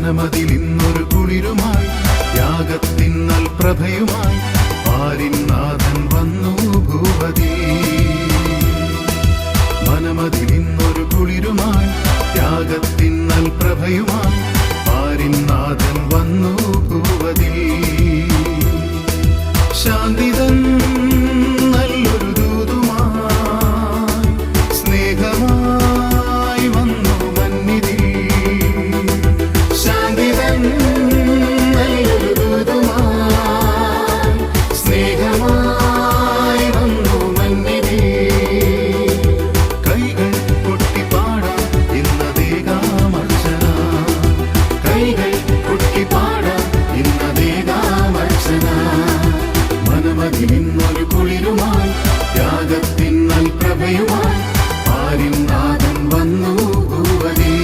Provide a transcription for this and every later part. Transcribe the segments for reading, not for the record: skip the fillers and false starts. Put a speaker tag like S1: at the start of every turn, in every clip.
S1: മനമതിൽ ഇന്നൊരു കുളിരുമായി യാഗത്തിൻ നൽപ്രഭയുമായി പാരിനാഥൻ വന്നു ഭൂപതി. മനമതിൽ ഇന്നൊരു കുളിരുമായി യാഗത്തിൻ നൽപ്രഭയുമായി പാരിനാഥൻ വന്നു ഭൂപതി. ശാന്തിതൻ നല്ലൊരു ദൂതുമായി സ്നേഹമായി വന്നു മന്നിതിൽ. ശാന്തിതൻ നല്ലൊരു ദൂതുമായി സ്നേഹമായി വന്നു മന്നിതിൽ. കൈകൾ കൊട്ടിപ്പാടാം ഇന്നതേകാമർച്ചന, കൈകൾ കൊട്ടിപ്പാടാം ഇന്നതേകാമർച്ചന. മനമതിൽ ഇന്നൊരു കുളിരുമായി യാഗത്തിൻ നൽപ്രഭയുമായി പാരിനാഥൻ വന്നു ഭൂപതി.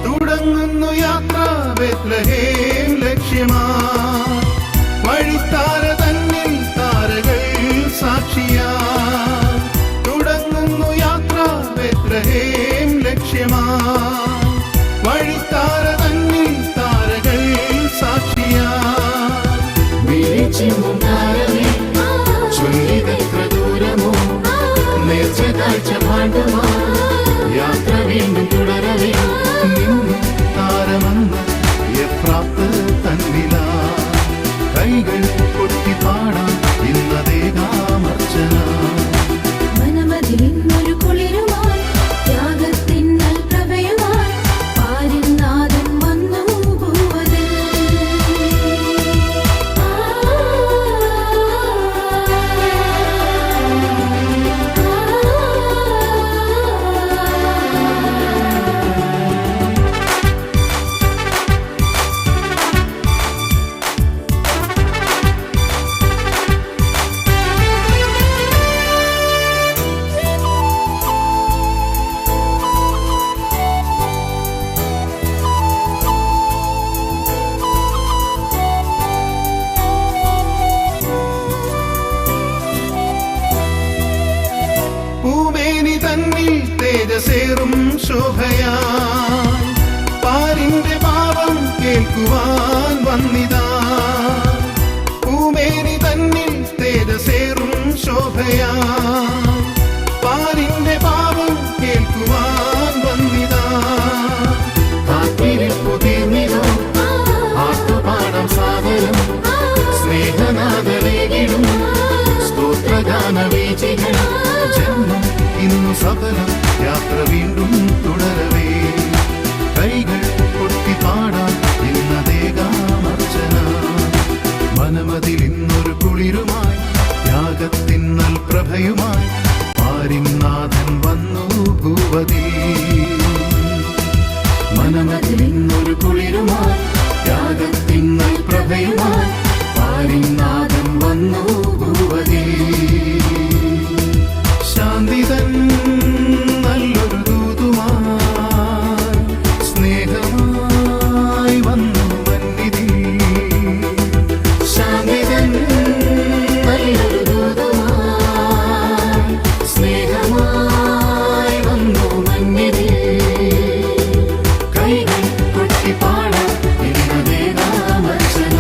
S1: തുടങ്ങുന്നു യാത്ര ബേത്ലഹേം ലക്ഷ്യമായി, വഴിത്താര തന്നിൽ താരകൾ സാക്ഷിയായി. തുടങ്ങുന്നു യാത്ര ബേത്ലഹേം ലക്ഷ്യമായി, വഴിത്താര തന്നിൽ താരകൾ സാക്ഷിയായി. ചൊല്ലിതെത്ര ദൂരമോ നേർച്ച കാഴ്ച പാണ്ഡുമോ യാത്ര വീണ്ടും തുടരവേ താരമെന്ന് എഫ്രാത്ത് തന്നിലാ. കൈകൾ കൊട്ടിപ്പാടാം ഇന്നതേകാമർച്ചന.
S2: മനമതിൽ ഇന്നൊരു കുളിരുമായി യാഗത്തിൻ നൽപ്രഭയുമായി പാരിനാഥൻ വന്നു ഭൂപതി.
S1: പൂമേനി തന്നിൽ തേജസേറും ശോഭയായി പാരിന്റെ പാപം കേൾക്കുവാൻ വന്നിതാ. പൂമേനി തന്നിൽ തേജസേറും ശോഭയായി പാരിന്റെ പാപം കേൾക്കുവാൻ വന്നിതാ. കാത്തിരിപ്പു തീർന്നിതോ ആട്ടുപാടം സാദരം സ്നേഹനാഥവേകിടും സ്തോത്രഗാനവീചികൾ. ജന്മം ഇന്നു സഫലം യാത്ര വീണ്ടും തുടരവേ. കൈകൾ കൊട്ടിപ്പാടാം ഇന്നതേകാമർച്ചന. മനമതിൽ ഇന്നൊരു കുളിരുമായി യാഗത്തിൻ നൽപ്രഭയുമായി പാരിനാഥൻ വന്നു ഭൂപതി. മനമതിൽ ഇന്നൊരു കുളിരുമായി യാഗത്തിൻ നൽപ്രഭയുമായി പാരിനാഥൻ വന്നു ഭൂപതി. ശാന്തിതൻ നല്ലൊരു ദൂതുമായി സ്നേഹമായി വന്നു മന്നിതിൽ. ശാന്തിതൻ നല്ലൊരു ദൂതുമായി സ്നേഹമായി വന്നു മന്നിതിൽ. കൈകൾ കൊട്ടിപ്പാടാം ഇന്നതേകാമർച്ചന.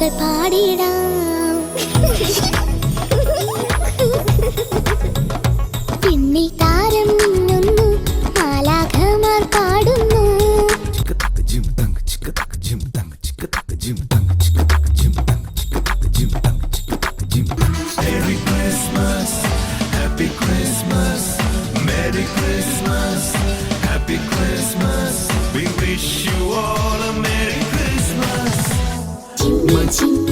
S3: പാട്ടുകൾ പാടിടാം. പിന്നിൽ താരം മിന്നുന്നു, മാലാഖമാർ പാടുന്നു.
S1: Merry Christmas, Happy Christmas, Merry Christmas, Happy Christmas. We wish you all a Merry Christmas.
S2: ചിമ്മി ചിമ്മി